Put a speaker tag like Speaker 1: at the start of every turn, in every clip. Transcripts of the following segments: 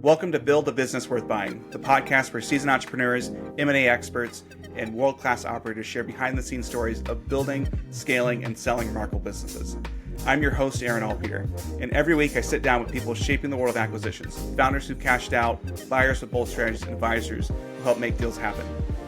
Speaker 1: Welcome to Build a Business Worth Buying, the podcast where seasoned entrepreneurs, M&A experts, and world-class operators share behind-the-scenes stories of building, scaling, and selling remarkable businesses. I'm your host, Aaron Alpeter, and every week I sit down with people shaping the world of acquisitions, founders who cashed out, buyers with bold strategies, and advisors who help make deals happen.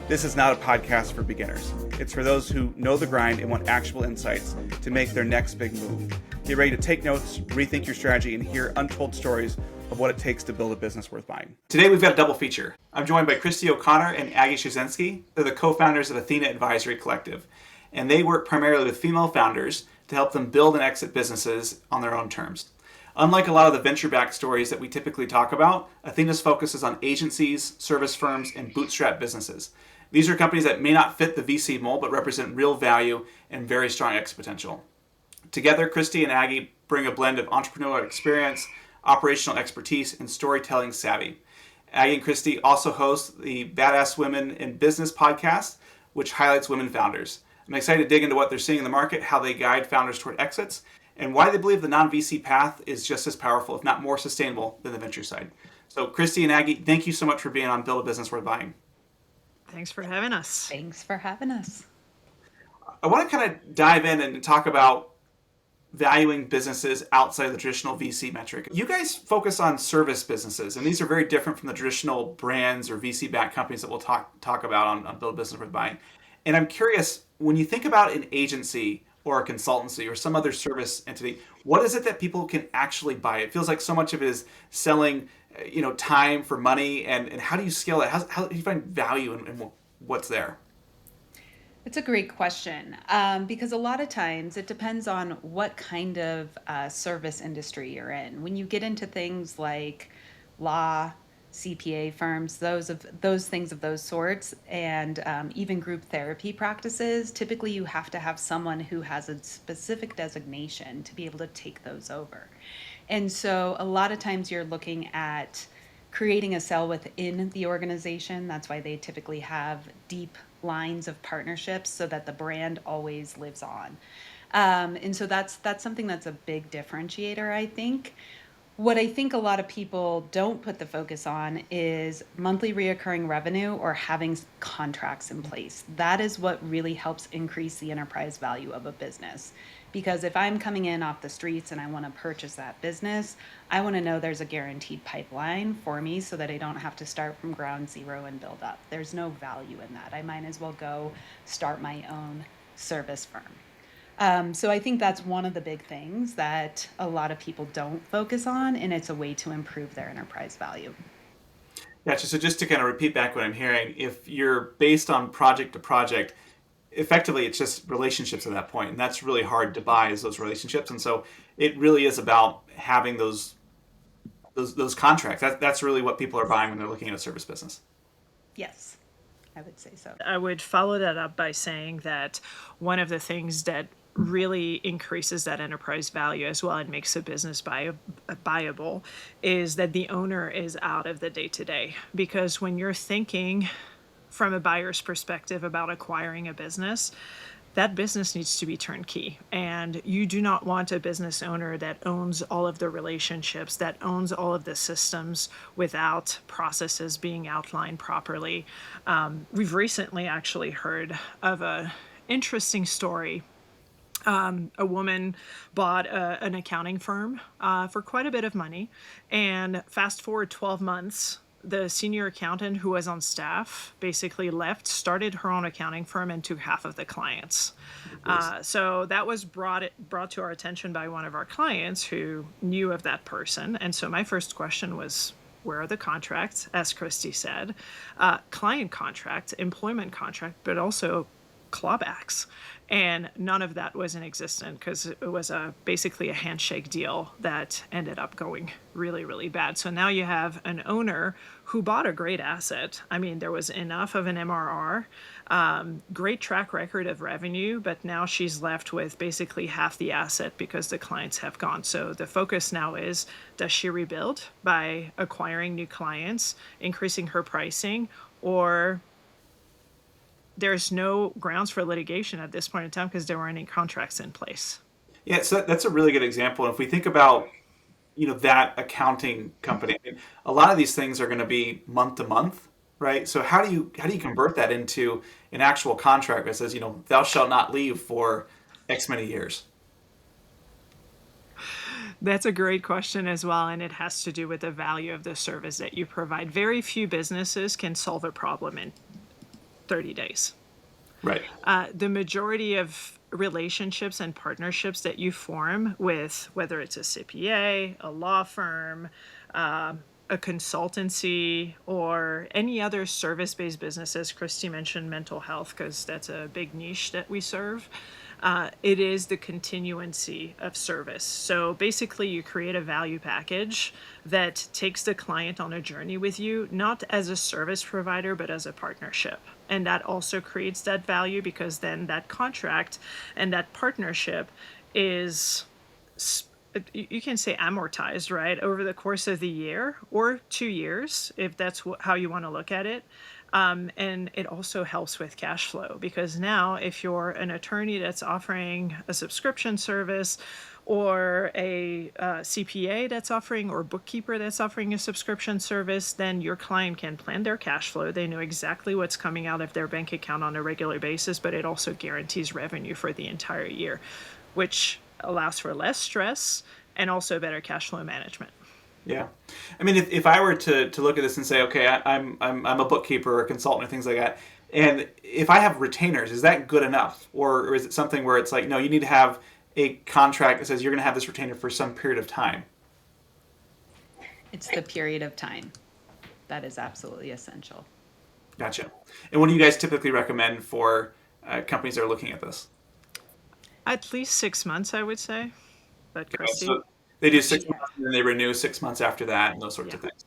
Speaker 1: This is not a podcast for beginners. It's for those who know the grind and want actionable insights to make their next big move. Get ready to take notes, rethink your strategy, and hear untold stories of what it takes to build a business worth buying. Today we've got a double feature. I'm joined by Cristy O'Connor and Aggie Szynski. They're the co-founders of Athena Advisory Collective, and they work primarily with female founders to help them build and exit businesses on their own terms. Unlike a lot of the venture-backed stories that we typically talk about, Athena's focus is on agencies, service firms, and bootstrap businesses. These are companies that may not fit the VC mold, but represent real value and very strong exit potential. Together, Cristy and Aggie bring a blend of entrepreneurial experience, operational expertise, and storytelling savvy. Aggie and Cristy also host the Badass Women in Business podcast, which highlights women founders. I'm excited to dig into what they're seeing in the market, how they guide founders toward exits, and why they believe the non-VC path is just as powerful, if not more sustainable, than the venture side. So, Cristy and Aggie, thank you so much for being on Build a Business Worth Buying.
Speaker 2: Thanks for having us.
Speaker 3: Thanks for having us.
Speaker 1: I want to kind of dive in and talk about valuing businesses outside of the traditional VC metric. You guys focus on service businesses, and these are very different from the traditional brands or VC-backed companies that we'll talk about on Build a Business Worth Buying. And I'm curious, when you think about an agency or a consultancy or some other service entity, what is it that people can actually buy? It feels like so much of it is selling time for money, and how do you scale that? How do you find value in what's there?
Speaker 3: It's a great question because a lot of times it depends on what kind of service industry you're in. When you get into things like law, CPA firms, those things of those sorts, and even group therapy practices, typically you have to have someone who has a specific designation to be able to take those over. And so a lot of times you're looking at creating a cell within the organization. That's why they typically have deep lines of partnerships so that the brand always lives on. And so that's something that's a big differentiator, I think. What I think a lot of people don't put the focus on is monthly reoccurring revenue or having contracts in place. That is what really helps increase the enterprise value of a business. Because if I'm coming in off the streets and I want to purchase that business, I want to know there's a guaranteed pipeline for me so that I don't have to start from ground zero and build up. There's no value in that. I might as well go start my own service firm. So I think that's one of the big things that a lot of people don't focus on, and it's a way to improve their enterprise value.
Speaker 1: Gotcha. So just to kind of repeat back what I'm hearing, if you're based on project to project, effectively it's just relationships at that point, and that's really hard to buy, is those relationships. And so it really is about having those contracts. That's really what people are buying when they're looking at a service business.
Speaker 3: Yes, I would say so.
Speaker 2: I would follow that up by saying that one of the things that really increases that enterprise value as well and makes a business buyable is that the owner is out of the day-to-day. Because when you're thinking from a buyer's perspective about acquiring a business, that business needs to be turnkey. And you do not want a business owner that owns all of the relationships, that owns all of the systems without processes being outlined properly. We've recently actually heard of an interesting story. A woman bought an accounting firm for quite a bit of money, and fast forward 12 months, the senior accountant who was on staff basically left, started her own accounting firm, and took half of the clients. So that was brought to our attention by one of our clients who knew of that person. And so my first question was, where are the contracts? As Cristy said, client contract, employment contract, but also clawbacks. And none of that was in existence because it was basically a handshake deal that ended up going really, really bad. So now you have an owner who bought a great asset. I mean, there was enough of an MRR, great track record of revenue, but now she's left with basically half the asset because the clients have gone. So the focus now is, does she rebuild by acquiring new clients, increasing her pricing, or there's no grounds for litigation at this point in time because there weren't any contracts in place?
Speaker 1: Yeah, so that's a really good example. If we think about that accounting company. I mean, a lot of these things are going to be month to month, right? So how do you convert that into an actual contract that says, thou shalt not leave for X many years?
Speaker 2: That's a great question as well, and it has to do with the value of the service that you provide. Very few businesses can solve a problem in 30 days.
Speaker 1: Right.
Speaker 2: The majority of relationships and partnerships that you form with, whether it's a CPA, a law firm, a consultancy, or any other service-based businesses. Cristy mentioned mental health because that's a big niche that we serve. It is the continuancy of service. So basically, you create a value package that takes the client on a journey with you, not as a service provider, but as a partnership. And that also creates that value because then that contract and that partnership is, you can say amortized, right, over the course of the year or 2 years, if that's how you want to look at it. And it also helps with cash flow because now if you're an attorney that's offering a subscription service or a CPA that's offering or bookkeeper that's offering a subscription service, then your client can plan their cash flow. They know exactly what's coming out of their bank account on a regular basis, but it also guarantees revenue for the entire year, which allows for less stress and also better cash flow management.
Speaker 1: Yeah. I mean, if I were to look at this and say, okay, I'm a bookkeeper or a consultant or things like that, and if I have retainers, is that good enough? Or is it something where it's like, no, you need to have a contract that says you're going to have this retainer for some period of time?
Speaker 3: It's the period of time that is absolutely essential.
Speaker 1: Gotcha. And what do you guys typically recommend for companies that are looking at this?
Speaker 2: At least 6 months, I would say. But Cristy?
Speaker 1: So they do 6 months and then they renew 6 months after that and those sorts of things.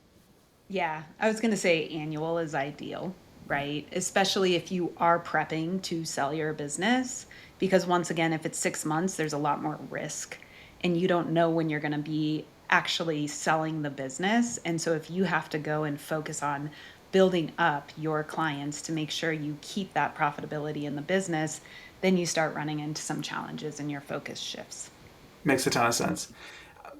Speaker 3: Yeah, I was going to say annual is ideal, right? Especially if you are prepping to sell your business. Because once again, if it's 6 months, there's a lot more risk and you don't know when you're going to be actually selling the business. And so if you have to go and focus on building up your clients to make sure you keep that profitability in the business, then you start running into some challenges and your focus shifts.
Speaker 1: Makes a ton of sense.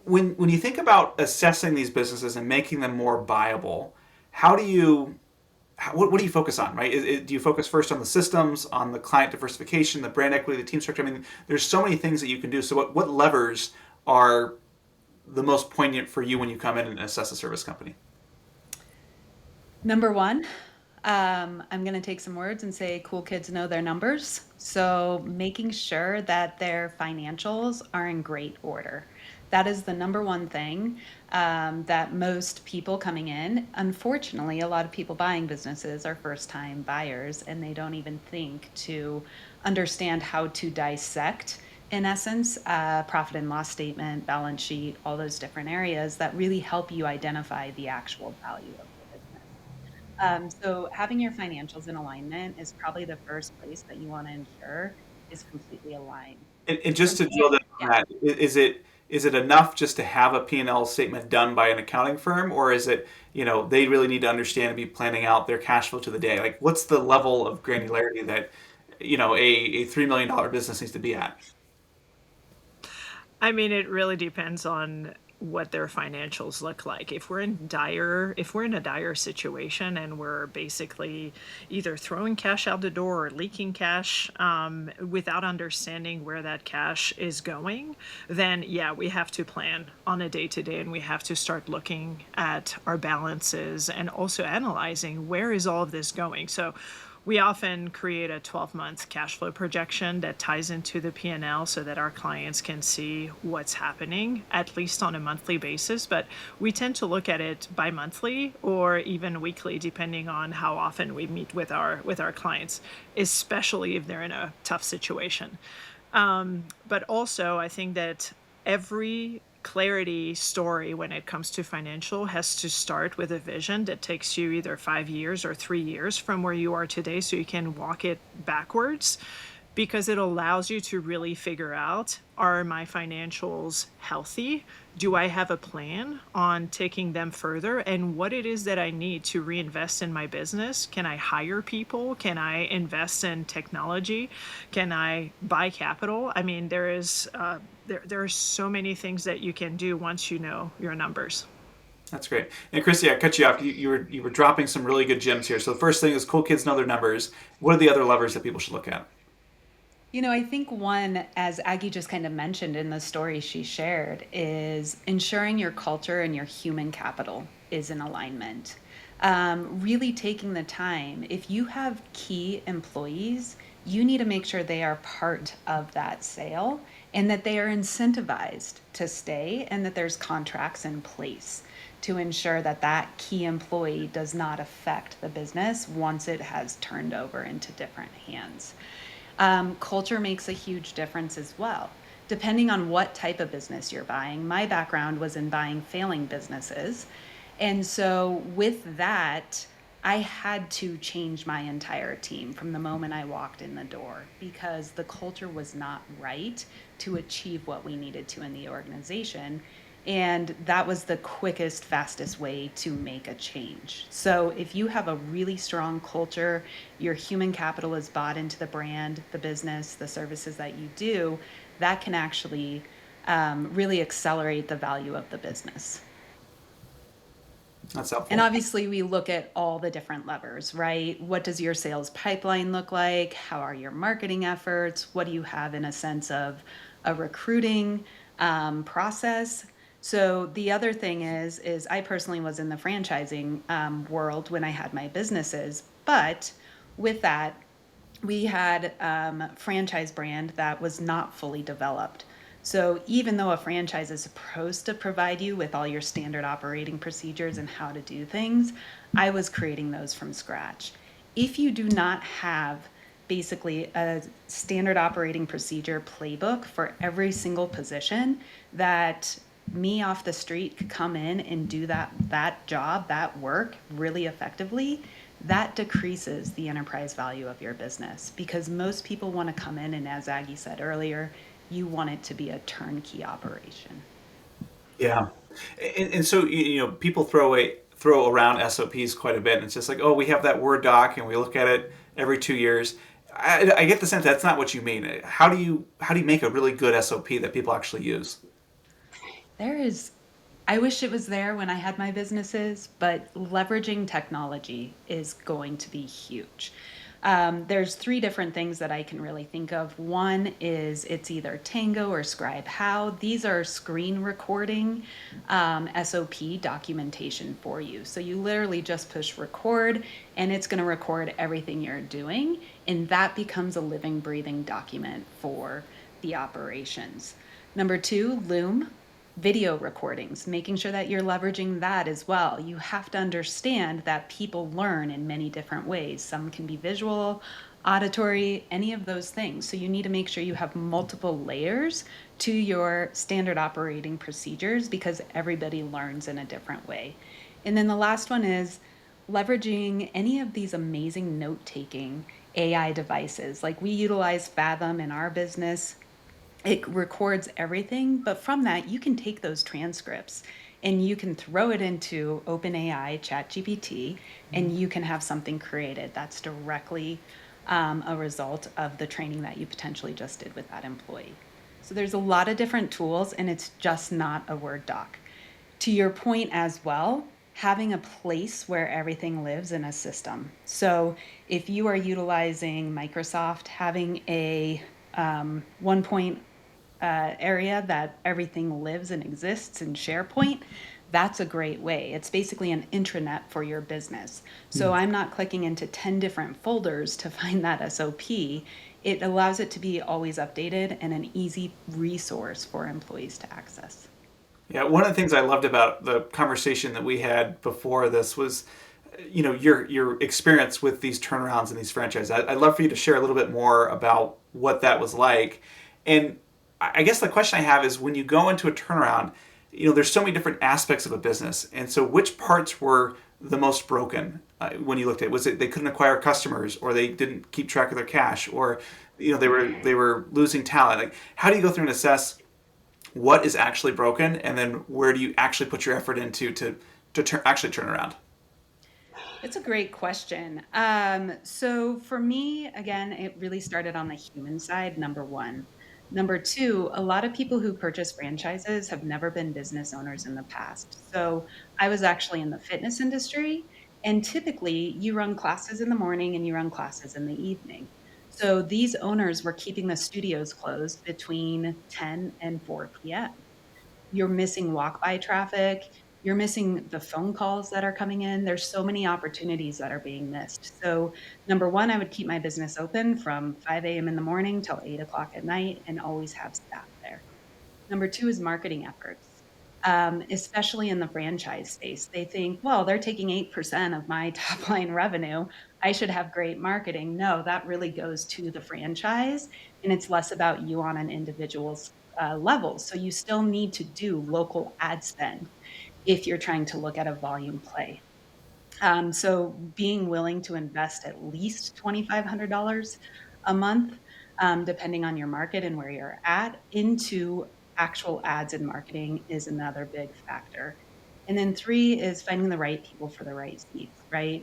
Speaker 1: When you think about assessing these businesses and making them more viable, what do you focus on, right? Do you focus first on the systems, on the client diversification, the brand equity, the team structure? I mean, there's so many things that you can do. So what levers are the most poignant for you when you come in and assess a service company?
Speaker 3: Number one, I'm going to take some words and say cool kids know their numbers. So making sure that their financials are in great order. That is the number one thing that most people coming in, unfortunately, a lot of people buying businesses are first time buyers and they don't even think to understand how to dissect, in essence, profit and loss statement, balance sheet, all those different areas that really help you identify the actual value of the business. So having your financials in alignment is probably the first place that you want to ensure is completely aligned.
Speaker 1: And just to drill down on that, is it enough just to have a P&L statement done by an accounting firm, or is it, they really need to understand and be planning out their cash flow to the day? Like, what's the level of granularity that, a $3 million business needs to be at?
Speaker 2: I mean, it really depends on what their financials look like. If we're in a dire situation and we're basically either throwing cash out the door or leaking cash without understanding where that cash is going, then yeah, we have to plan on a day-to-day and we have to start looking at our balances and also analyzing where is all of this going. So we often create a 12-month cash flow projection that ties into the P&L so that our clients can see what's happening, at least on a monthly basis. But we tend to look at it bi-monthly or even weekly, depending on how often we meet with our clients, especially if they're in a tough situation. But also, I think that every clarity story when it comes to financial has to start with a vision that takes you either 5 years or 3 years from where you are today so you can walk it backwards, because it allows you to really figure out, are my financials healthy? Do I have a plan on taking them further? And what it is that I need to reinvest in my business? Can I hire people? Can I invest in technology? Can I buy capital? I mean, there are so many things that you can do once you know your numbers.
Speaker 1: That's great. And Cristy, I cut you off. You were dropping some really good gems here. So the first thing is cool kids know their numbers. What are the other levers that people should look at?
Speaker 3: I think one, as Aggie just kind of mentioned in the story she shared, is ensuring your culture and your human capital is in alignment. Really taking the time. If you have key employees, you need to make sure they are part of that sale and that they are incentivized to stay and that there's contracts in place to ensure that that key employee does not affect the business once it has turned over into different hands. Culture makes a huge difference as well. Depending on what type of business you're buying, my background was in buying failing businesses. And so with that, I had to change my entire team from the moment I walked in the door because the culture was not right to achieve what we needed to in the organization. And that was the quickest, fastest way to make a change. So if you have a really strong culture, your human capital is bought into the brand, the business, the services that you do, that can actually really accelerate the value of the business.
Speaker 1: That's helpful.
Speaker 3: And obviously, we look at all the different levers, right? What does your sales pipeline look like? How are your marketing efforts? What do you have in a sense of a recruiting process? So the other thing is I personally was in the franchising world when I had my businesses, but with that, we had a franchise brand that was not fully developed. So even though a franchise is supposed to provide you with all your standard operating procedures and how to do things, I was creating those from scratch. If you do not have basically a standard operating procedure playbook for every single position that me off the street could come in and do that job, that work really effectively, that decreases the enterprise value of your business because most people want to come in and, as Aggie said earlier, you want it to be a turnkey operation.
Speaker 1: Yeah, and so people throw around SOPs quite a bit, and it's just like, oh, we have that Word doc, and we look at it every 2 years. I get the sense that's not what you mean. How do you make a really good SOP that people actually use?
Speaker 3: I wish it was there when I had my businesses, but leveraging technology is going to be huge. There's three different things that I can really think of. One is it's either Tango or Scribe How. These are screen recording SOP documentation for you. So you literally just push record and it's going to record everything you're doing. And that becomes a living, breathing document for the operations. Number two, Loom. Video recordings, making sure that you're leveraging that as well. You have to understand that people learn in many different ways. Some can be visual, auditory, any of those things. So you need to make sure you have multiple layers to your standard operating procedures because everybody learns in a different way. And then the last one is leveraging any of these amazing note-taking AI devices. Like we utilize Fathom in our business. It records everything, but from that, you can take those transcripts and you can throw it into OpenAI, ChatGPT, and you can have something created that's directly a result of the training that you potentially just did with that employee. So there's a lot of different tools, and it's just not a Word doc. To your point as well, having a place where everything lives in a system. So if you are utilizing Microsoft, having a one point area that everything lives and exists in SharePoint, that's a great way. It's basically an intranet for your business. So I'm not clicking into 10 different folders to find that SOP. It allows it to be always updated and an easy resource for employees to access.
Speaker 1: Yeah, one of the things I loved about the conversation that we had before this was, your experience with these turnarounds and these franchises. I'd love for you to share a little bit more about what that was like. And I guess the question I have is when you go into a turnaround, there's so many different aspects of a business. And so which parts were the most broken when you looked at it? Was it they couldn't acquire customers, or they didn't keep track of their cash, or they were losing talent. Like, how do you go through and assess what is actually broken, and then where do you actually put your effort into to actually turn around?
Speaker 3: It's a great question. So for me, again, it really started on the human side, number one. Number two, a lot of people who purchase franchises have never been business owners in the past. So I was actually in the fitness industry, and typically you run classes in the morning and you run classes in the evening. So these owners were keeping the studios closed between 10 and 4 p.m. You're missing walk by traffic. You're missing the phone calls that are coming in. There's so many opportunities that are being missed. So, number one, I would keep my business open from 5 a.m. in the morning till 8 o'clock at night and always have staff there. Number two is marketing efforts, especially in the franchise space. They think, well, they're taking 8% of my top line revenue. I should have great marketing. No, that really goes to the franchise, and it's less about you on an individual's level. So you still need to do local ad spend if you're trying to look at a volume play. So being willing to invest at least $2,500 a month, depending on your market and where you're at, into actual ads and marketing is another big factor. And then three is finding the right people for the right seats, right?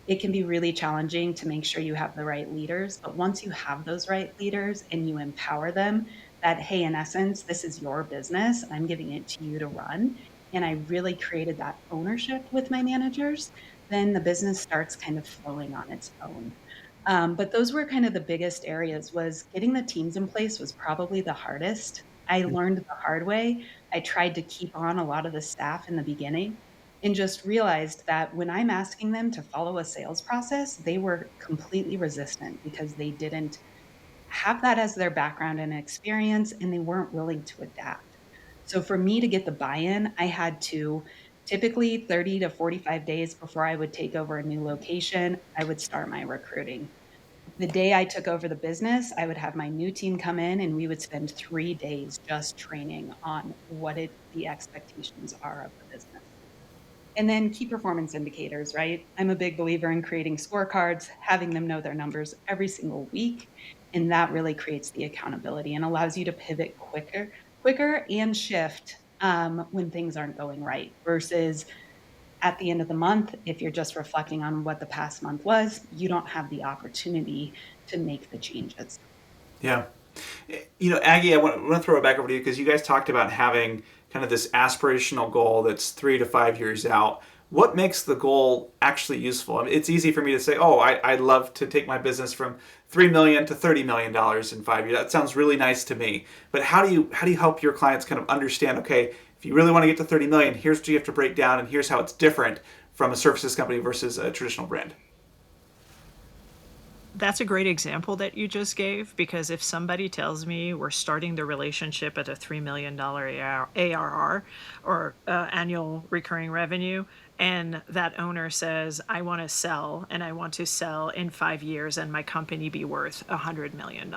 Speaker 3: It can be really challenging to make sure you have the right leaders, but once you have those right leaders and you empower them that, hey, in essence, this is your business, I'm giving it to you to run. And I really created that ownership with my managers, then the business starts kind of flowing on its own. But those were kind of the biggest areas. Was getting the teams in place was probably the hardest. I learned the hard way. I tried to keep on a lot of the staff in the beginning and just realized that when I'm asking them to follow a sales process, they were completely resistant because they didn't have that as their background and experience, and they weren't willing to adapt. So for me to get the buy-in, I had to typically 30 to 45 days before I would take over a new location, I would start my recruiting. The day I took over the business, I would have my new team come in and we would spend 3 days just training on the expectations are of the business. And then key performance indicators, right? I'm a big believer in creating scorecards, having them know their numbers every single week. And that really creates the accountability and allows you to pivot quicker and shift when things aren't going right versus at the end of the month, if you're just reflecting on what the past month was, you don't have the opportunity to make the changes.
Speaker 1: Yeah. Aggie, I want to throw it back over to you because you guys talked about having kind of this aspirational goal that's 3 to 5 years out. What makes the goal actually useful? I mean, it's easy for me to say, "Oh, I'd love to take my business from $3 million to $30 million in 5 years." That sounds really nice to me. But how do you help your clients kind of understand? Okay, if you really want to get to 30 million, here's what you have to break down, and here's how it's different from a services company versus a traditional brand.
Speaker 2: That's a great example that you just gave, because if somebody tells me we're starting the relationship at a $3 million ARR or annual recurring revenue, and that owner says, I want to sell and I want to sell in 5 years and my company be worth $100 million,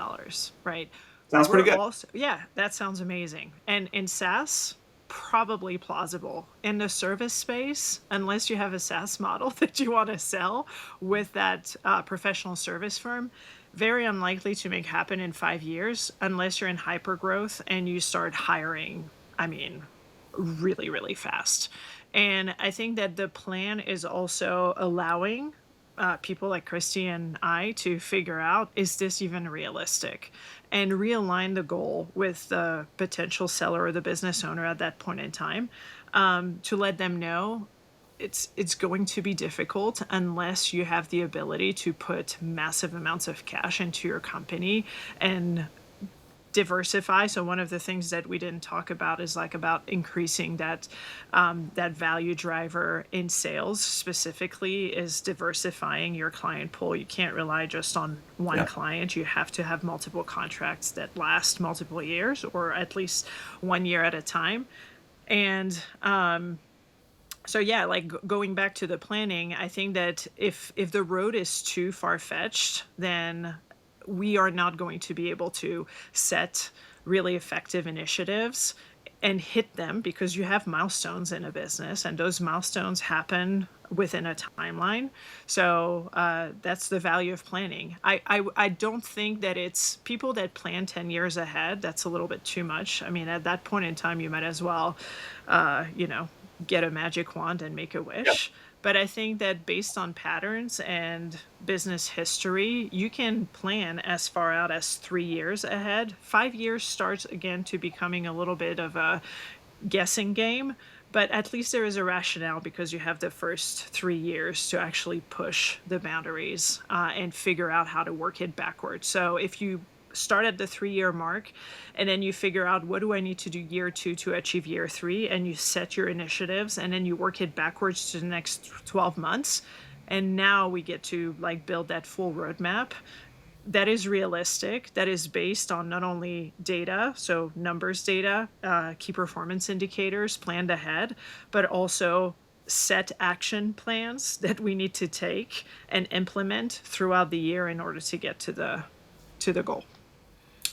Speaker 2: right?
Speaker 1: Sounds pretty good.
Speaker 2: Yeah, that sounds amazing. And in SaaS, probably plausible. In the service space, unless you have a SaaS model that you want to sell with that professional service firm, very unlikely to make happen in 5 years unless you're in hyper growth and you start hiring, I mean, really, really fast. And I think that the plan is also allowing people like Cristy and I to figure out, is this even realistic? And realign the goal with the potential seller or the business owner at that point in time, to let them know it's going to be difficult unless you have the ability to put massive amounts of cash into your company and diversify. So one of the things that we didn't talk about is like about increasing that that value driver in sales specifically is diversifying your client pool. You can't rely just on one client. You have to have multiple contracts that last multiple years or at least 1 year at a time. And so yeah, like going back to the planning, I think that if the road is too far fetched, then we are not going to be able to set really effective initiatives and hit them, because you have milestones in a business and those milestones happen within a timeline. So that's the value of planning. I don't think that it's people that plan 10 years ahead. That's a little bit too much. I mean, at that point in time, you might as well, get a magic wand and make a wish. But I think that based on patterns and business history, you can plan as far out as 3 years ahead. 5 years starts again to becoming a little bit of a guessing game, but at least there is a rationale because you have the first 3 years to actually push the boundaries and figure out how to work it backwards. So if you start at the 3 year mark and then you figure out what do I need to do year 2 to achieve year 3, and you set your initiatives and then you work it backwards to the next 12 months, and now we get to like build that full roadmap that is realistic, that is based on not only data, so numbers data, key performance indicators planned ahead, but also set action plans that we need to take and implement throughout the year in order to get to the goal.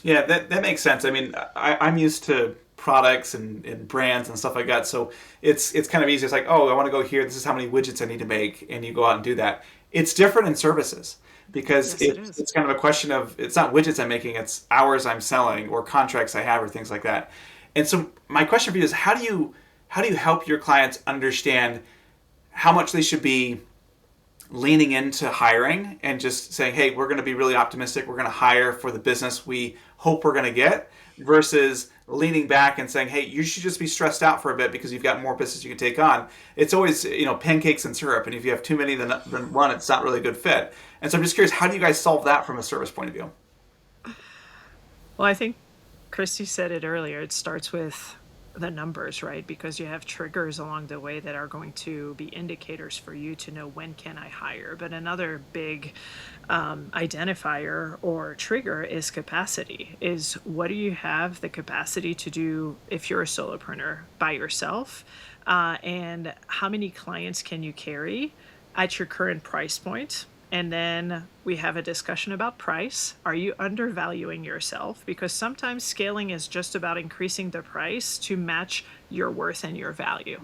Speaker 1: Yeah, that makes sense. I mean, I'm used to products and brands and stuff like that, so it's kind of easy. It's like, oh, I want to go here. This is how many widgets I need to make, and you go out and do that. It's different in services because
Speaker 2: Yes,
Speaker 1: it's kind of a question of, it's not widgets I'm making, it's hours I'm selling or contracts I have or things like that. And so my question for you is, how do you help your clients understand how much they should be leaning into hiring and just saying, hey, we're going to be really optimistic, we're going to hire for the business we hope we're going to get, versus leaning back and saying, hey, you should just be stressed out for a bit because you've got more business you can take on. It's always, pancakes and syrup, and if you have too many than one, it's not really a good fit. And so I'm just curious, how do you guys solve that from a service point of view?
Speaker 2: Well, I think Cristy said it earlier. It starts with the numbers, right? Because you have triggers along the way that are going to be indicators for you to know when can I hire. But another big identifier or trigger is capacity. Is what do you have the capacity to do if you're a solopreneur by yourself? And how many clients can you carry at your current price point? And then we have a discussion about price. Are you undervaluing yourself? Because sometimes scaling is just about increasing the price to match your worth and your value.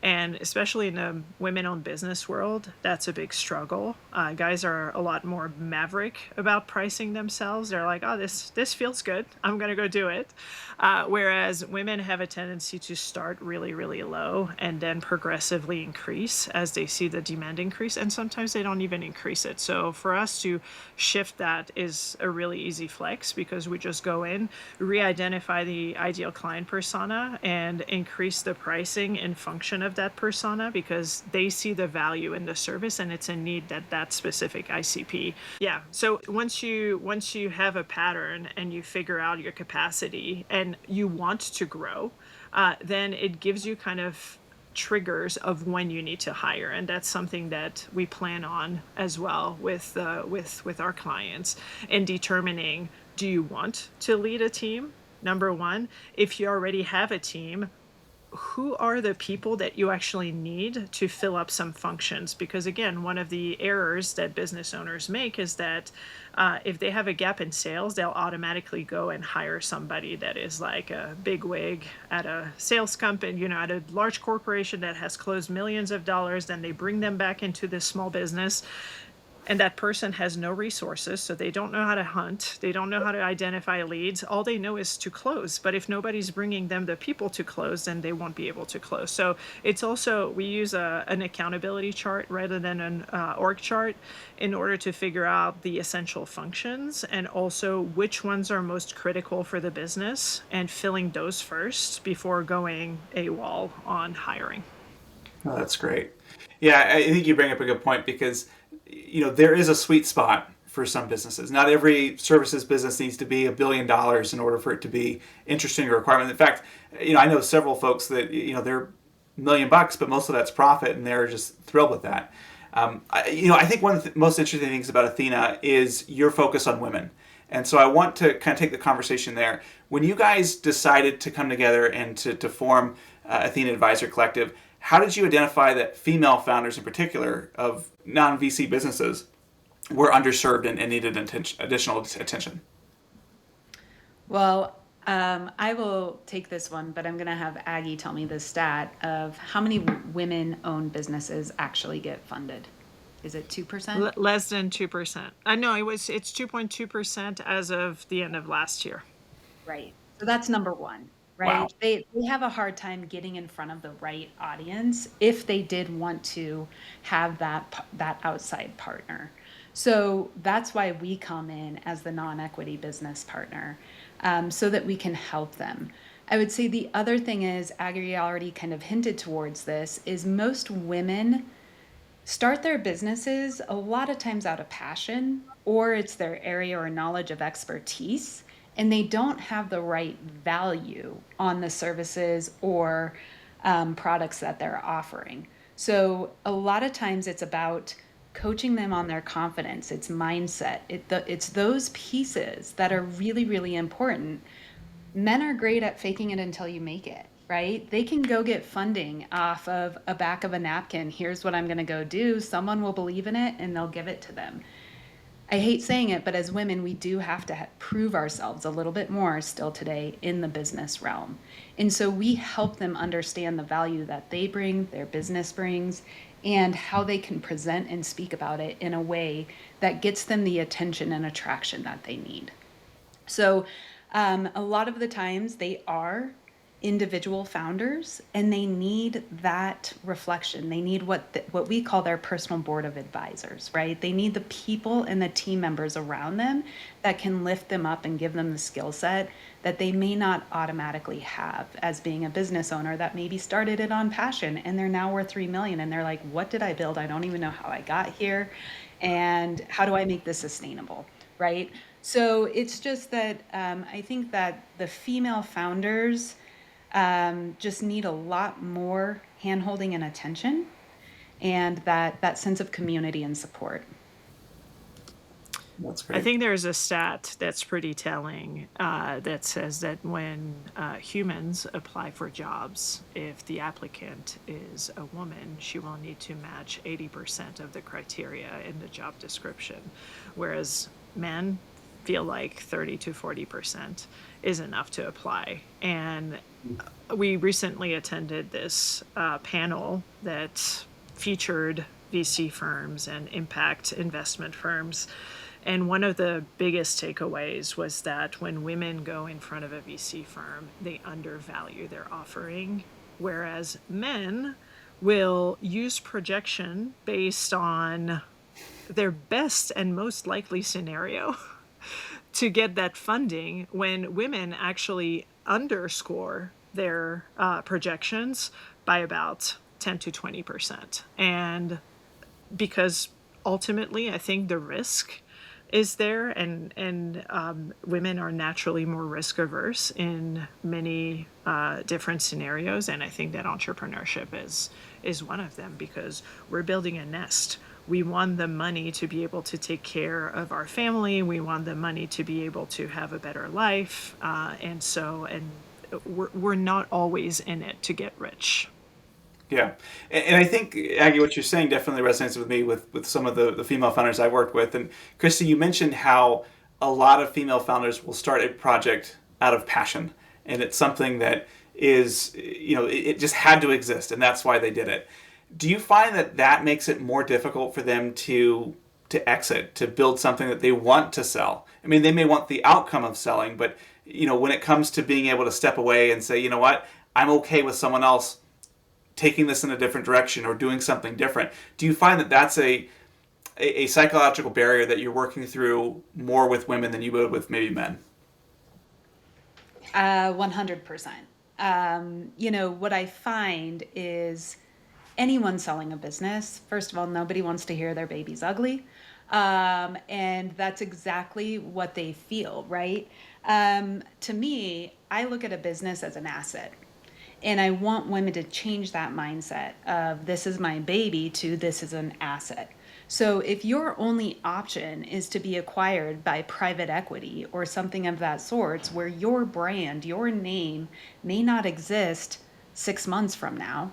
Speaker 2: And especially in the women-owned business world, that's a big struggle. Guys are a lot more maverick about pricing themselves. They're like, oh, this feels good, I'm going to go do it. Whereas women have a tendency to start really, really low and then progressively increase as they see the demand increase. And sometimes they don't even increase it. So for us to shift that is a really easy flex, because we just go in, re-identify the ideal client persona, and increase the pricing in function of that persona, because they see the value in the service and it's a need that specific ICP. Yeah. So once you have a pattern and you figure out your capacity and you want to grow, then it gives you kind of triggers of when you need to hire, and that's something that we plan on as well with our clients, in determining, do you want to lead a team? Number one, if you already have a team, who are the people that you actually need to fill up some functions? Because again, one of the errors that business owners make is that if they have a gap in sales, they'll automatically go and hire somebody that is like a big wig at a sales company, at a large corporation that has closed millions of dollars. Then they bring them back into this small business, and that person has no resources, so they don't know how to hunt, they don't know how to identify leads. All they know is to close. But if nobody's bringing them the people to close, then they won't be able to close. So it's also, we use an accountability chart rather than an org chart in order to figure out the essential functions, and also which ones are most critical for the business, and filling those first before going AWOL on hiring.
Speaker 1: Oh, that's great. Yeah, I think you bring up a good point, because there is a sweet spot for some businesses. Not every services business needs to be $1 billion in order for it to be interesting or requirement. In fact, I know several folks that they're $1 million, but most of that's profit, and they're just thrilled with that. I think one of the most interesting things about Athena is your focus on women. And so I want to kind of take the conversation there. When you guys decided to come together and to form Athena Advisory Collective, how did you identify that female founders in particular of non-VC businesses were underserved and needed additional attention?
Speaker 3: Well, I will take this one, but I'm going to have Aggie tell me the stat of how many women-owned businesses actually get funded. Is it 2%?
Speaker 2: Less than 2%. I know it's 2.2% as of the end of last year.
Speaker 3: Right. So that's number one,
Speaker 1: Wow.
Speaker 3: right? They have a hard time getting in front of the right audience if they did want to have that outside partner. So that's why we come in as the non-equity business partner, so that we can help them. I would say the other thing is, Agri already kind of hinted towards this, is most women start their businesses a lot of times out of passion, or it's their area or knowledge of expertise, and they don't have the right value on the services or products that they're offering. So a lot of times it's about coaching them on their confidence, it's mindset, it's those pieces that are really, really important. Men are great at faking it until you make it, right? They can go get funding off of a back of a napkin. Here's what I'm going to go do. Someone will believe in it and they'll give it to them. I hate saying it, but as women, we do have to prove ourselves a little bit more still today in the business realm. And so we help them understand the value that they bring, their business brings, and how they can present and speak about it in a way that gets them the attention and attraction that they need. So a lot of the times they are individual founders and they need that reflection. They need what we call their personal board of advisors, right? They need the people and the team members around them that can lift them up and give them the skill set that they may not automatically have as being a business owner that maybe started it on passion and they're now worth 3 million and they're like, what did I build? I don't even know how I got here. And how do I make this sustainable, right? So it's just that I think that the female founders just need a lot more handholding and attention, and that sense of community and support.
Speaker 1: That's
Speaker 2: I
Speaker 1: great.
Speaker 2: think there's a stat that's pretty telling that says that when humans apply for jobs, if the applicant is a woman, she will need to match 80% of the criteria in the job description, whereas men feel like 30 to 40% is enough to apply. And we recently attended this panel that featured VC firms and impact investment firms. And one of the biggest takeaways was that when women go in front of a VC firm, they undervalue their offering, whereas men will use projection based on their best and most likely scenario to get that funding, when women actually underscore their projections by about 10 to 20%. And because ultimately, I think the risk is there, and women are naturally more risk averse in many different scenarios, and I think that entrepreneurship is one of them, because we're building a nest. We want the money to be able to take care of our family. We want the money to be able to have a better life, and we're not always in it to get rich.
Speaker 1: Yeah, and I think, Aggie, what you're saying definitely resonates with me with some of the female founders I worked with. And Cristy, you mentioned how a lot of female founders will start a project out of passion, and it's something that is, it just had to exist, and that's why they did it. Do you find that makes it more difficult for them to exit, to build something that they want to sell? I mean, they may want the outcome of selling, but when it comes to being able to step away and say, you know what, I'm okay with someone else taking this in a different direction or doing something different. Do you find that that's a psychological barrier that you're working through more with women than you would with maybe men?
Speaker 3: 100%. What I find is anyone selling a business, first of all, nobody wants to hear their baby's ugly. And that's exactly what they feel, right? To me, I look at a business as an asset. And I want women to change that mindset of this is my baby to this is an asset. So if your only option is to be acquired by private equity or something of that sort, where your brand, your name may not exist 6 months from now,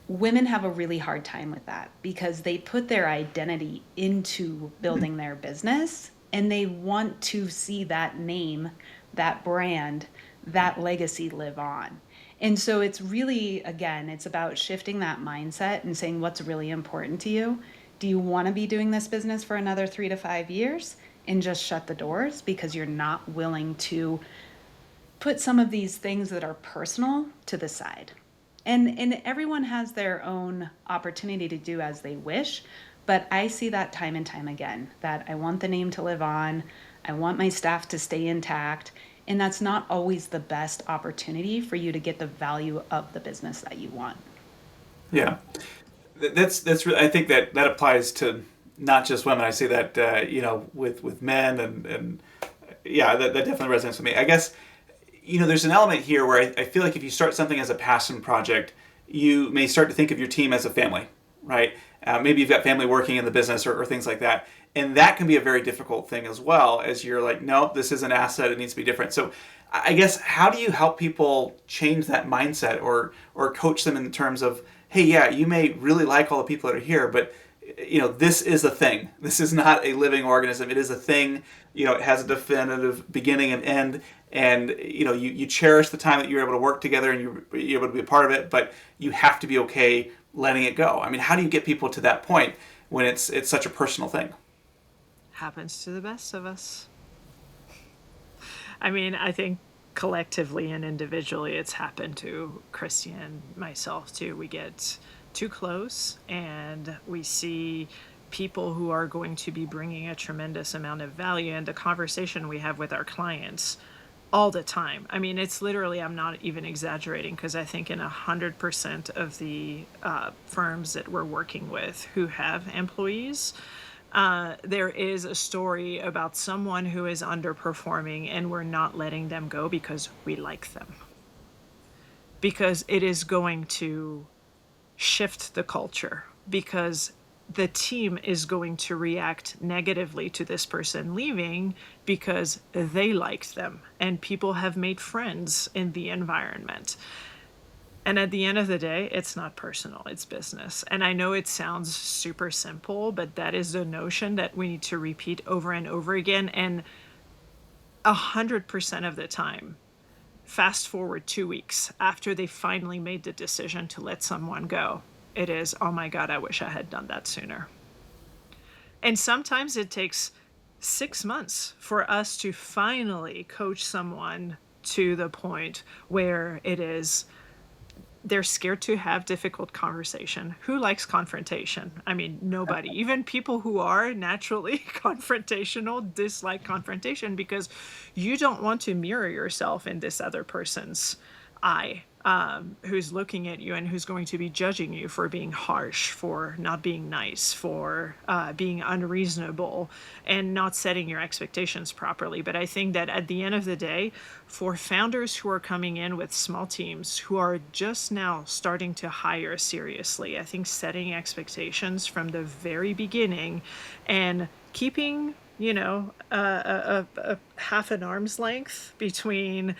Speaker 3: women have a really hard time with that because they put their identity into building their business and they want to see that name that brand, that legacy live on. And so it's really, again, it's about shifting that mindset and saying what's really important to you. Do you want to be doing this business for another 3 to 5 years and just shut the doors because you're not willing to put some of these things that are personal to the side? And everyone has their own opportunity to do as they wish, but I see that time and time again, that I want the name to live on, I want my staff to stay intact, and that's not always the best opportunity for you to get the value of the business that you want.
Speaker 1: Yeah, that's really, I think that applies to not just women. I see that with men and yeah, that definitely resonates with me. I guess there's an element here where I feel like if you start something as a passion project, you may start to think of your team as a family, right? Maybe you've got family working in the business or things like that. And that can be a very difficult thing as well, as you're like, no, this is an asset, it needs to be different. So I guess, how do you help people change that mindset or coach them in terms of, hey, yeah, you may really like all the people that are here, but this is a thing. This is not a living organism. It is a thing. It has a definitive beginning and end. And you cherish the time that you're able to work together and you're able to be a part of it, but you have to be okay letting it go. I mean, how do you get people to that point when it's such a personal thing?
Speaker 2: Happens to the best of us. I mean, I think collectively and individually it's happened to Cristy and myself too. We get too close and we see people who are going to be bringing a tremendous amount of value, and the conversation we have with our clients all the time. I mean, it's literally, I'm not even exaggerating, because I think in 100% of the firms that we're working with who have employees, there is a story about someone who is underperforming and we're not letting them go because we like them. Because it is going to shift the culture, because the team is going to react negatively to this person leaving because they liked them and people have made friends in the environment. And at the end of the day, it's not personal, it's business. And I know it sounds super simple, but that is the notion that we need to repeat over and over again. And 100% of the time, fast forward 2 weeks after they finally made the decision to let someone go, it is, oh my God, I wish I had done that sooner. And sometimes it takes 6 months for us to finally coach someone to the point where it is, they're scared to have difficult conversation. Who likes confrontation? I mean, nobody. Even people who are naturally confrontational dislike confrontation, because you don't want to mirror yourself in this other person's eye, who's looking at you and who's going to be judging you for being harsh, for not being nice, for being unreasonable, and not setting your expectations properly. But I think that at the end of the day, for founders who are coming in with small teams, who are just now starting to hire seriously, I think setting expectations from the very beginning and keeping a half an arm's length between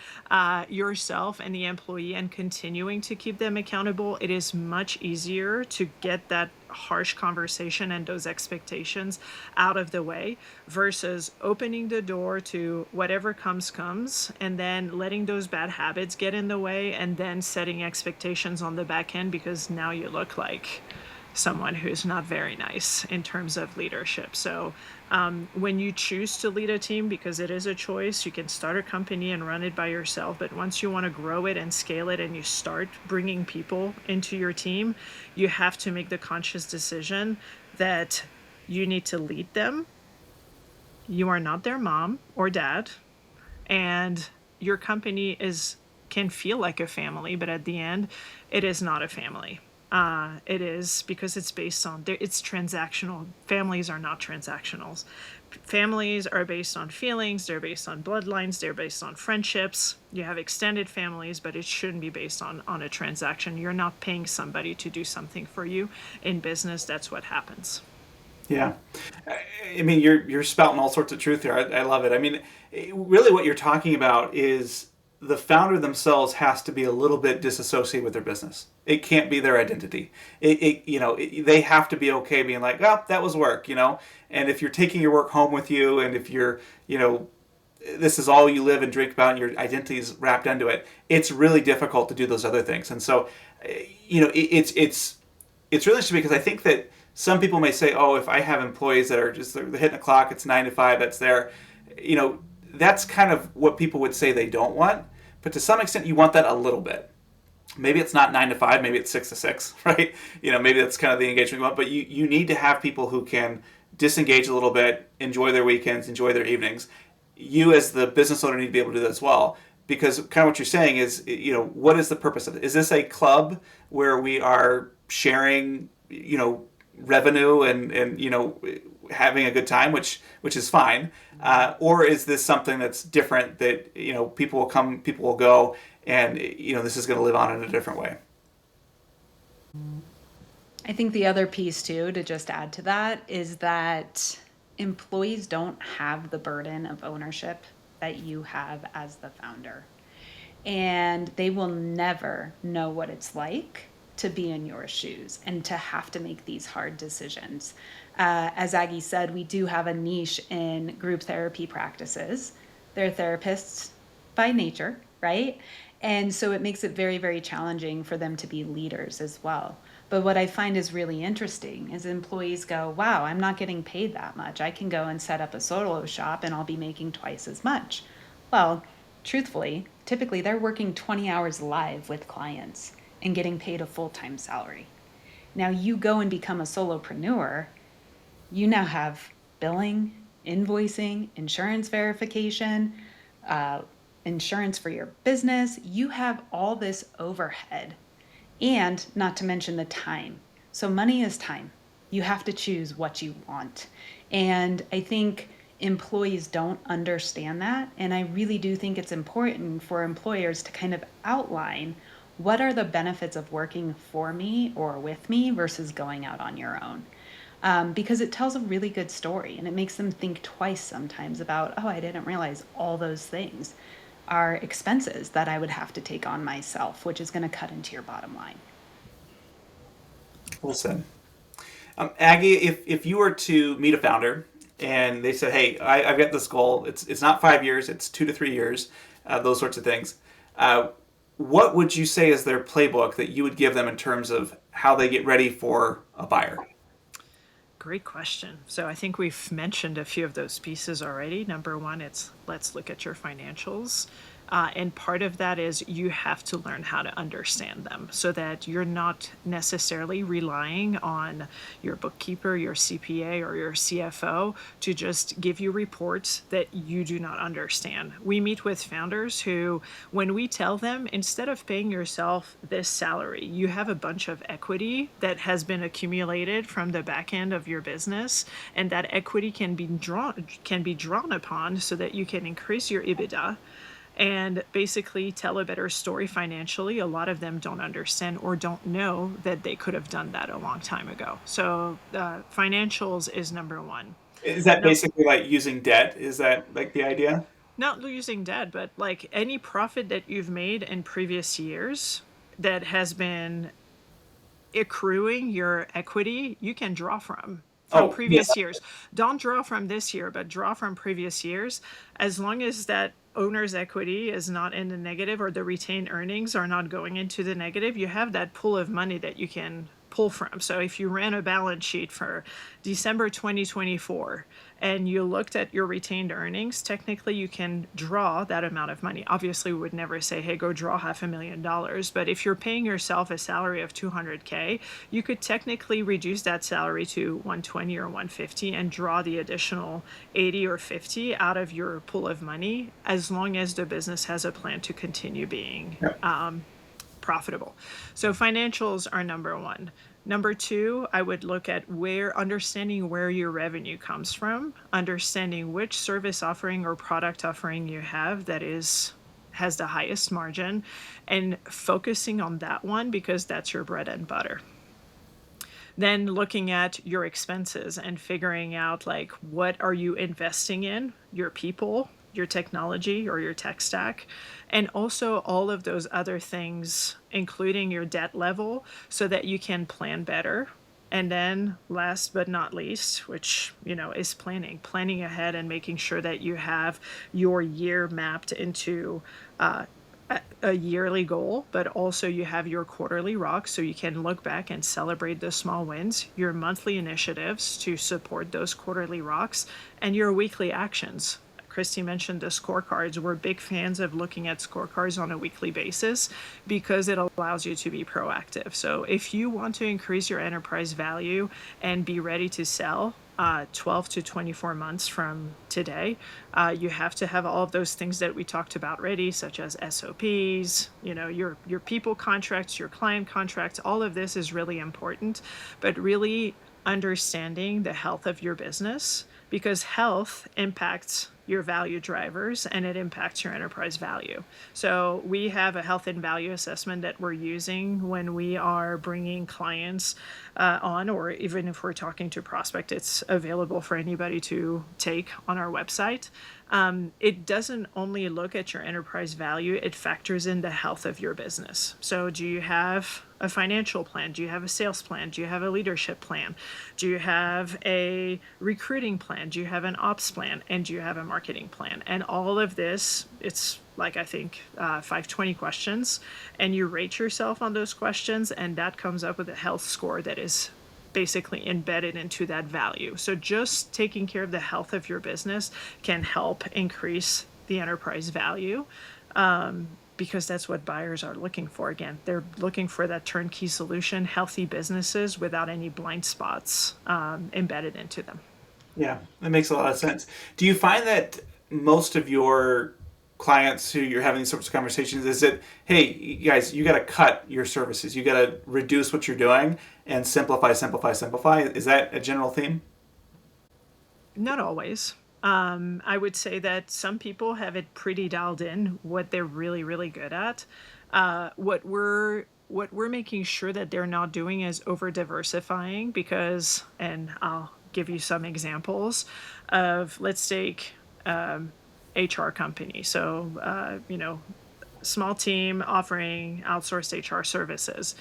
Speaker 2: yourself and the employee and continuing to keep them accountable, it is much easier to get that harsh conversation and those expectations out of the way versus opening the door to whatever comes and then letting those bad habits get in the way and then setting expectations on the back end, because now you look like someone who's not very nice in terms of leadership. So when you choose to lead a team, because it is a choice, you can start a company and run it by yourself. But once you want to grow it and scale it and you start bringing people into your team, you have to make the conscious decision that you need to lead them. You are not their mom or dad. And your company can feel like a family, but at the end, it is not a family. It is, because it's based on, it's transactional. Families are not transactionals. Families are based on feelings, they're based on bloodlines, they're based on friendships. You have extended families, but it shouldn't be based on a transaction. You're not paying somebody to do something for you. In business, that's what happens.
Speaker 1: Yeah. I mean, you're spouting all sorts of truth here. I love it. I mean, really what you're talking about is the founder themselves has to be a little bit disassociated with their business. It can't be their identity. They have to be okay being like, oh, that was work, And if you're taking your work home with you, and if you're, this is all you live and drink about and your identity is wrapped into it, it's really difficult to do those other things. And so, it's really interesting because I think that some people may say, oh, if I have employees that are just, they're hitting the clock, it's 9 to 5, that's there. That's kind of what people would say they don't want. But to some extent, you want that a little bit. Maybe it's not 9 to 5, maybe it's 6 to 6, right? Maybe that's kind of the engagement you want. But you need to have people who can disengage a little bit, enjoy their weekends, enjoy their evenings. You as the business owner need to be able to do that as well. Because kind of what you're saying is, what is the purpose of it? Is this a club where we are sharing, revenue and having a good time, which is fine, or is this something that's different that people will come, people will go, and this is going to live on in a different way?
Speaker 3: I think the other piece too, to just add to that, is that employees don't have the burden of ownership that you have as the founder, and they will never know what it's like to be in your shoes and to have to make these hard decisions. As Aggie said, we do have a niche in group therapy practices. They're therapists by nature, right? And so it makes it very, very challenging for them to be leaders as well. But what I find is really interesting is employees go, wow, I'm not getting paid that much. I can go and set up a solo shop and I'll be making twice as much. Well, truthfully, typically they're working 20 hours live with clients and getting paid a full-time salary. Now you go and become a solopreneur, you now have billing, invoicing, insurance verification, insurance for your business. You have all this overhead, and not to mention the time. So money is time. You have to choose what you want. And I think employees don't understand that. And I really do think it's important for employers to kind of outline what are the benefits of working for me or with me versus going out on your own. Because it tells a really good story and it makes them think twice sometimes about, oh, I didn't realize all those things are expenses that I would have to take on myself, which is going to cut into your bottom line.
Speaker 1: Well said. Aggie, if you were to meet a founder and they said, hey, I've got this goal, it's not 5 years, it's 2 to 3 years, those sorts of things, what would you say is their playbook that you would give them in terms of how they get ready for a buyer?
Speaker 2: Great question. So I think we've mentioned a few of those pieces already. Number one, it's let's look at your financials. And part of that is you have to learn how to understand them so that you're not necessarily relying on your bookkeeper, your CPA, or your CFO to just give you reports that you do not understand. We meet with founders who, when we tell them, instead of paying yourself this salary, you have a bunch of equity that has been accumulated from the back end of your business, and that equity can be drawn upon so that you can increase your EBITDA and basically tell a better story financially. A lot of them don't understand or don't know that they could have done that a long time ago. So financials is number one.
Speaker 1: Is that basically like using debt? Is that like the idea?
Speaker 2: Not using debt, but like any profit that you've made in previous years that has been accruing your equity, you can draw from previous years. Don't draw from this year, but draw from previous years. As long as that owner's equity is not in the negative or the retained earnings are not going into the negative, you have that pool of money that you can pull from. So if you ran a balance sheet for December 2024 and you looked at your retained earnings, technically you can draw that amount of money. Obviously, we would never say, hey, go draw $500,000. But if you're paying yourself a salary of $200K, you could technically reduce that salary to 120 or 150 and draw the additional 80 or 50 out of your pool of money, as long as the business has a plan to continue being profitable. So financials are number one. Number two, I would look at understanding where your revenue comes from, understanding which service offering or product offering you have that has the highest margin, and focusing on that one because that's your bread and butter. Then looking at your expenses and figuring out like what are you investing in, your people, your technology or your tech stack, and also all of those other things, including your debt level, so that you can plan better And then last but not least, which, is planning ahead and making sure that you have your year mapped into a yearly goal, but also you have your quarterly rocks so you can look back and celebrate the small wins, your monthly initiatives to support those quarterly rocks, and your weekly actions. Cristy mentioned the scorecards. We're big fans of looking at scorecards on a weekly basis because it allows you to be proactive. So if you want to increase your enterprise value and be ready to sell 12 to 24 months from today, you have to have all of those things that we talked about ready, such as SOPs, your people contracts, your client contracts. All of this is really important, but really understanding the health of your business, because health impacts your value drivers and it impacts your enterprise value. So we have a health and value assessment that we're using when we are bringing clients on, or even if we're talking to prospect, it's available for anybody to take on our website. It doesn't only look at your enterprise value, it factors in the health of your business. So do you have a financial plan? Do you have a sales plan? Do you have a leadership plan? Do you have a recruiting plan? Do you have an ops plan? And do you have a marketing plan? And all of this, it's like, I think, 520 questions, and you rate yourself on those questions, and that comes up with a health score that is basically embedded into that value. So just taking care of the health of your business can help increase the enterprise value, because that's what buyers are looking for. Again, they're looking for that turnkey solution, healthy businesses without any blind spots embedded into them.
Speaker 1: Yeah, that makes a lot of sense. Do you find that most of your clients who you're having these sorts of conversations, is it, hey, you guys, you got to cut your services, you got to reduce what you're doing and simplify, simplify, simplify? Is that a general theme?
Speaker 2: Not always. I would say that some people have it pretty dialed in what they're really, really good at. What we're making sure that they're not doing is over diversifying, because, and I'll give you some examples of, let's take HR company. So, small team offering outsourced HR services.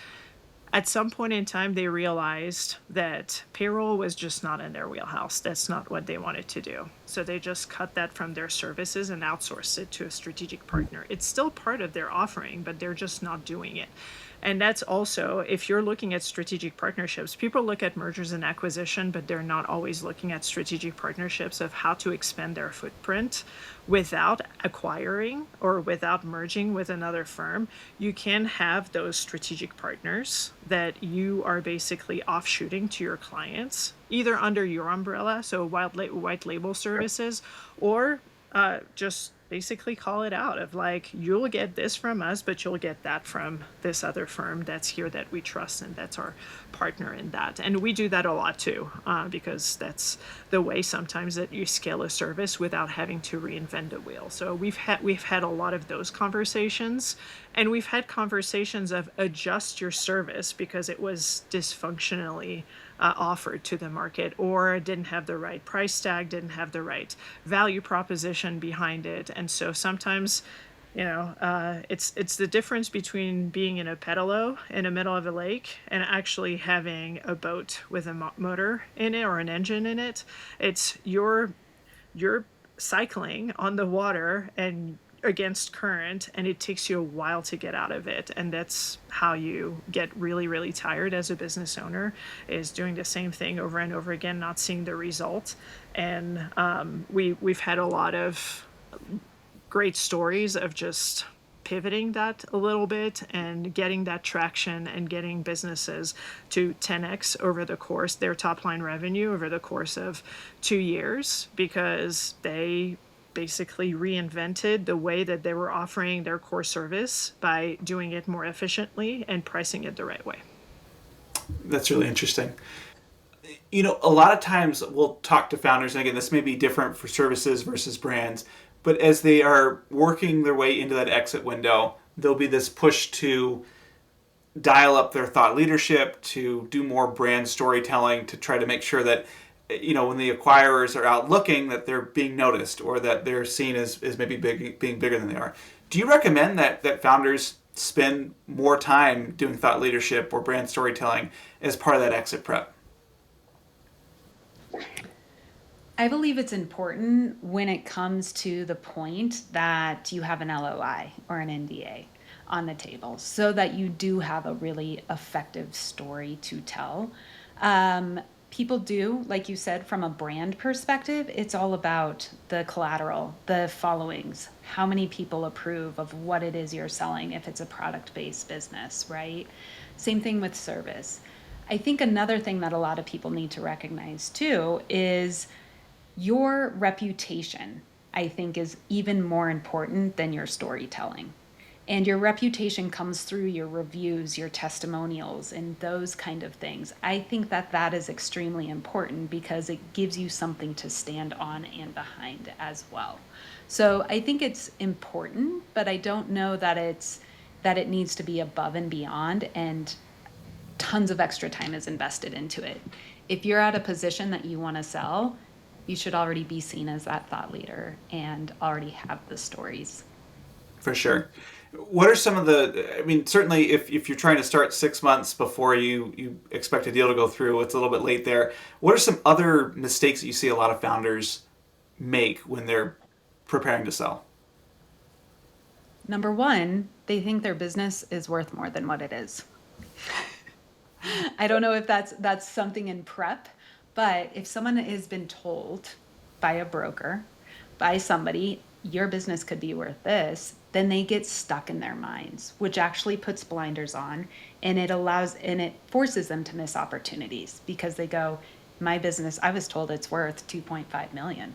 Speaker 2: At some point in time, they realized that payroll was just not in their wheelhouse. That's not what they wanted to do. So they just cut that from their services and outsourced it to a strategic partner. It's still part of their offering, but they're just not doing it. And that's also, if you're looking at strategic partnerships, people look at mergers and acquisition, but they're not always looking at strategic partnerships of how to expand their footprint without acquiring or without merging with another firm. You can have those strategic partners that you are basically offshooting to your clients, either under your umbrella, so white label services, or just basically call it out of like, you'll get this from us, but you'll get that from this other firm that's here that we trust, and that's our partner in that. And we do that a lot too, because that's the way sometimes that you scale a service without having to reinvent the wheel. So we've had a lot of those conversations, and we've had conversations of adjust your service because it was dysfunctionally offered to the market, or didn't have the right price tag, didn't have the right value proposition behind it. And so sometimes, it's the difference between being in a pedalo in the middle of a lake and actually having a boat with a motor in it or an engine in it. It's you're cycling on the water and against current, and it takes you a while to get out of it. And that's how you get really, really tired as a business owner, is doing the same thing over and over again, not seeing the result. And we've had a lot of great stories of just pivoting that a little bit and getting that traction and getting businesses to 10x over the course, their top line revenue over the course of 2 years, because they basically reinvented the way that they were offering their core service by doing it more efficiently and pricing it the right way.
Speaker 1: That's really interesting. A lot of times we'll talk to founders, and again, this may be different for services versus brands, but as they are working their way into that exit window, there'll be this push to dial up their thought leadership, to do more brand storytelling, to try to make sure that when the acquirers are out looking, that they're being noticed, or that they're seen as maybe being bigger than they are. Do you recommend that founders spend more time doing thought leadership or brand storytelling as part of that exit prep?
Speaker 3: I believe it's important when it comes to the point that you have an LOI or an NDA on the table so that you do have a really effective story to tell. People do, like you said, from a brand perspective, it's all about the collateral, the followings, how many people approve of what it is you're selling if it's a product-based business, right? Same thing with service. I think another thing that a lot of people need to recognize too is your reputation, I think, is even more important than your storytelling. And your reputation comes through your reviews, your testimonials, and those kind of things. I think that that is extremely important because it gives you something to stand on and behind as well. So I think it's important, but I don't know that it needs to be above and beyond and tons of extra time is invested into it. If you're at a position that you want to sell, you should already be seen as that thought leader and already have the stories.
Speaker 1: For sure. What are some of the, I mean, certainly if you're trying to start 6 months before you expect a deal to go through, it's a little bit late there. What are some other mistakes that you see a lot of founders make when they're preparing to sell?
Speaker 3: Number one, they think their business is worth more than what it is. I don't know if that's something in prep, but if someone has been told by a broker, by somebody, your business could be worth this, then they get stuck in their minds, which actually puts blinders on, and it forces them to miss opportunities because they go, my business, I was told it's worth 2.5 million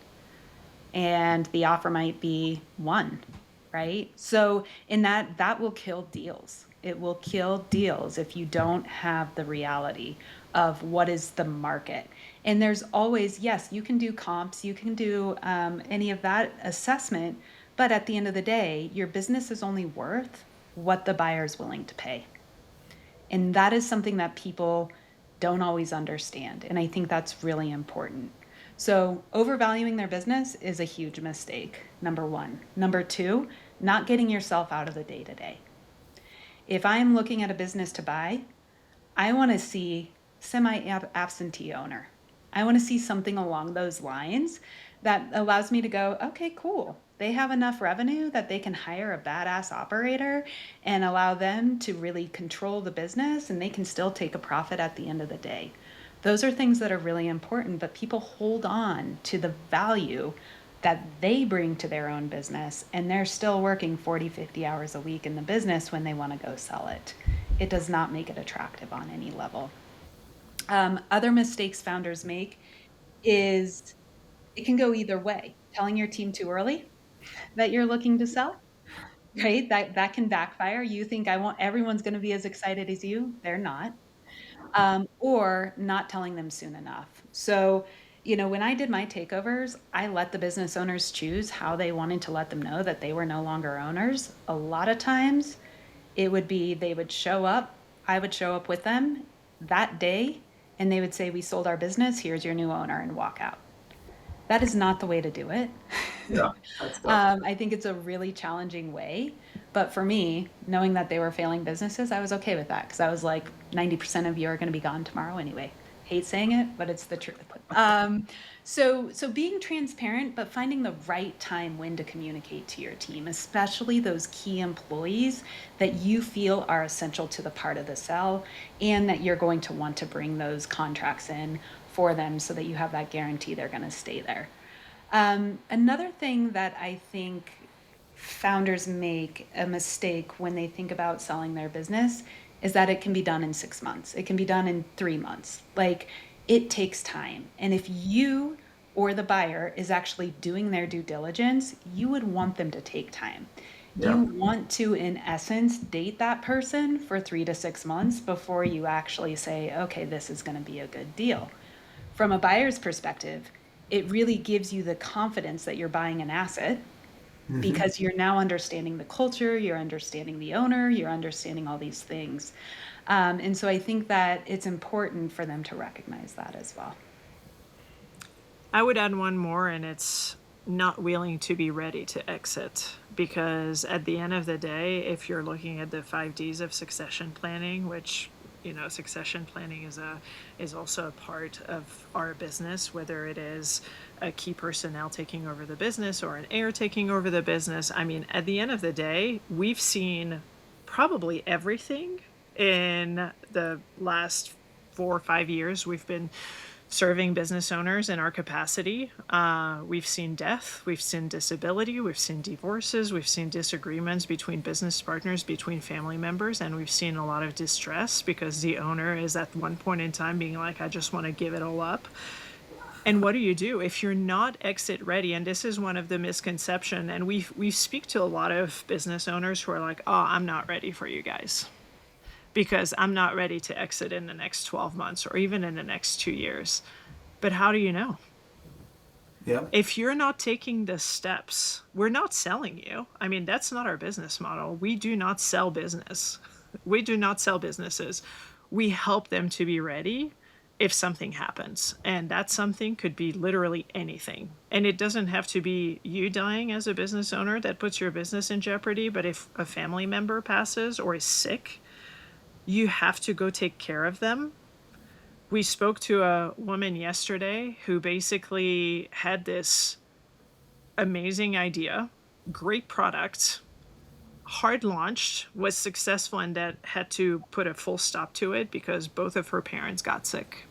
Speaker 3: and the offer might be 1, right? So in that will kill deals. It will kill deals if you don't have the reality of what is the market. And there's always, yes, you can do comps, you can do any of that assessment, but at the end of the day, your business is only worth what the buyer is willing to pay. And that is something that people don't always understand. And I think that's really important. So overvaluing their business is a huge mistake, number one. Number two, not getting yourself out of the day-to-day. If I'm looking at a business to buy, I want to see semi-absentee owner. I want to see something along those lines that allows me to go, okay, cool. They have enough revenue that they can hire a badass operator and allow them to really control the business, and they can still take a profit at the end of the day. Those are things that are really important, but people hold on to the value that they bring to their own business, and they're still working 40, 50 hours a week in the business when they want to go sell it. It does not make it attractive on any level. Other mistakes founders make is it can go either way. Telling your team too early that you're looking to sell, right? That can backfire. You think everyone's going to be as excited as you. They're not. Or not telling them soon enough. So, when I did my takeovers, I let the business owners choose how they wanted to let them know that they were no longer owners. A lot of times it would be they would show up, I would show up with them that day, and they would say, we sold our business, here's your new owner, and walk out. That is not the way to do it.
Speaker 1: Yeah, that's tough.
Speaker 3: I think it's a really challenging way. But for me, knowing that they were failing businesses, I was okay with that because I was like, 90% of you are going to be gone tomorrow anyway. Hate saying it, but it's the truth. So being transparent, but finding the right time when to communicate to your team, especially those key employees that you feel are essential to the part of the sell and that you're going to want to bring those contracts in for them so that you have that guarantee they're going to stay there. Another thing that I think founders make a mistake when they think about selling their business is that it can be done in 6 months. It can be done in 3 months. Like, it takes time. And if you or the buyer is actually doing their due diligence, you would want them to take time.
Speaker 1: Yeah.
Speaker 3: You want to, in essence, date that person for 3 to 6 months before you actually say, okay, this is going to be a good deal. From a buyer's perspective, it really gives you the confidence that you're buying an asset because you're now understanding the culture, you're understanding the owner, you're understanding all these things. And so I think that it's important for them to recognize that as well.
Speaker 2: I would add one more, and it's not willing to be ready to exit. Because at the end of the day, if you're looking at the 5 Ds of succession planning, which succession planning is also a part of our business, whether it is a key personnel taking over the business or an heir taking over the business. I mean, at the end of the day, we've seen probably everything in the last 4 or 5 years. We've been serving business owners in our capacity. We've seen death, we've seen disability, we've seen divorces, we've seen disagreements between business partners, between family members, and we've seen a lot of distress because the owner is at one point in time being like, I just want to give it all up. And what do you do if you're not exit ready? And this is one of the misconceptions. And we speak to a lot of business owners who are like, oh, I'm not ready for you guys, because I'm not ready to exit in the next 12 months or even in the next 2 years. But how do you know?
Speaker 1: Yeah.
Speaker 2: If you're not taking the steps, we're not selling you. I mean, that's not our business model. We do not sell business. We do not sell businesses. We help them to be ready if something happens. And that something could be literally anything. And it doesn't have to be you dying as a business owner that puts your business in jeopardy. But if a family member passes or is sick, you have to go take care of them. We spoke to a woman yesterday who basically had this amazing idea, great product, hard launched, was successful, and that had to put a full stop to it because both of her parents got sick.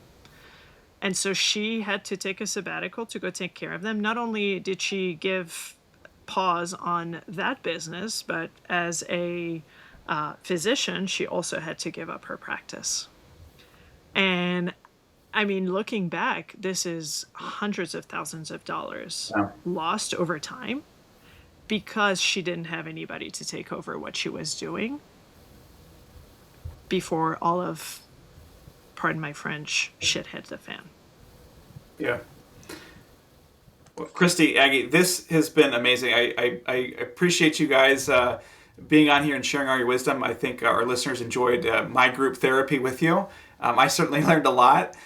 Speaker 2: And so she had to take a sabbatical to go take care of them. Not only did she give pause on that business, but as a physician, she also had to give up her practice. And I mean, looking back, this is hundreds of thousands of dollars lost over time because she didn't have anybody to take over what she was doing before all of, pardon my French, shit hit the fan.
Speaker 1: Yeah. Well, Cristy, Aggie, this has been amazing. I appreciate you guys being on here and sharing all your wisdom. I think our listeners enjoyed my group therapy with you. I certainly learned a lot.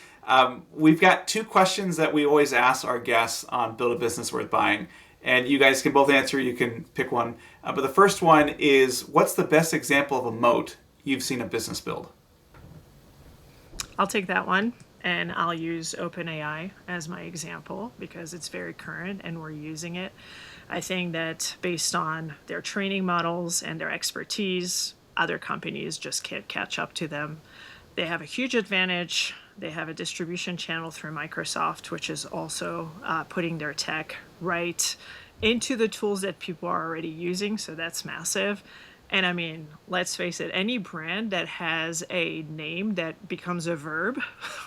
Speaker 1: We've got 2 questions that we always ask our guests on Build a Business Worth Buying. And you guys can both answer. You can pick one. But the first one is, what's the best example of a moat you've seen a business build?
Speaker 2: I'll take that one. And I'll use OpenAI as my example because it's very current and we're using it. I think that based on their training models and their expertise, other companies just can't catch up to them. They have a huge advantage. They have a distribution channel through Microsoft, which is also putting their tech right into the tools that people are already using. So that's massive. And I mean, let's face it, any brand that has a name that becomes a verb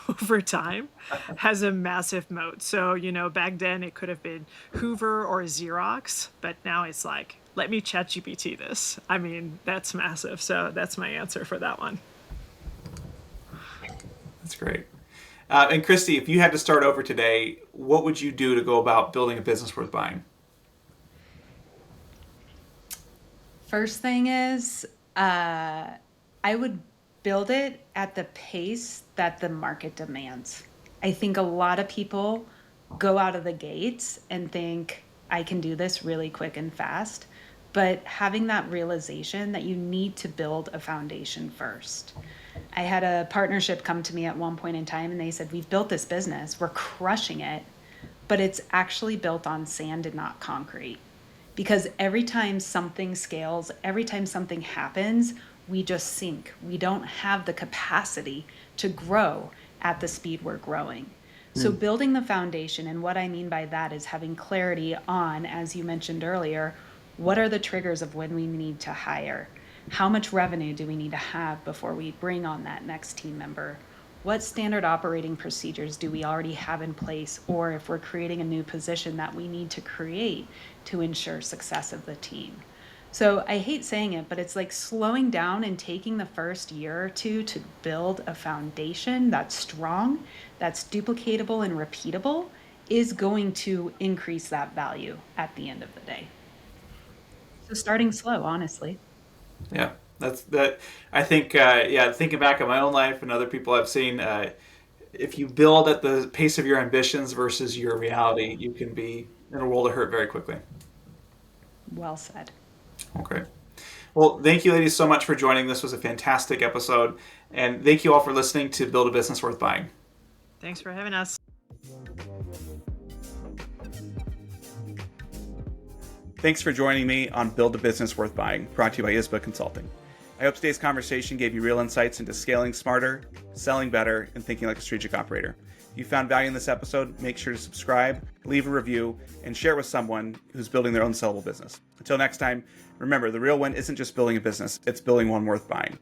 Speaker 2: over time has a massive moat. So, back then it could have been Hoover or Xerox, but now it's like, let me ChatGPT this. I mean, that's massive. So that's my answer for that one.
Speaker 1: That's great. And Cristy, if you had to start over today, what would you do to go about building a business worth buying?
Speaker 3: First thing is, I would build it at the pace that the market demands. I think a lot of people go out of the gates and think, I can do this really quick and fast. But having that realization that you need to build a foundation first. I had a partnership come to me at one point in time and they said, we've built this business, we're crushing it, but it's actually built on sand and not concrete. Because every time something scales, every time something happens, we just sink. We don't have the capacity to grow at the speed we're growing. So building the foundation, and what I mean by that is having clarity on, as you mentioned earlier, what are the triggers of when we need to hire? How much revenue do we need to have before we bring on that next team member? What standard operating procedures do we already have in place, or if we're creating a new position that we need to create to ensure success of the team? So I hate saying it, but it's like slowing down and taking the first year or two to build a foundation that's strong, that's duplicatable and repeatable, is going to increase that value at the end of the day. So starting slow, honestly.
Speaker 1: Yeah. That. I think, thinking back on my own life and other people I've seen, if you build at the pace of your ambitions versus your reality, you can be in a world of hurt very quickly.
Speaker 3: Well said.
Speaker 1: Okay. Well, thank you, ladies, so much for joining. This was a fantastic episode. And thank you all for listening to Build a Business Worth Buying.
Speaker 2: Thanks for having us.
Speaker 1: Thanks for joining me on Build a Business Worth Buying, brought to you by ISBA Consulting. I hope today's conversation gave you real insights into scaling smarter, selling better, and thinking like a strategic operator. If you found value in this episode, make sure to subscribe, leave a review, and share it with someone who's building their own sellable business. Until next time, remember, the real win isn't just building a business, it's building one worth buying.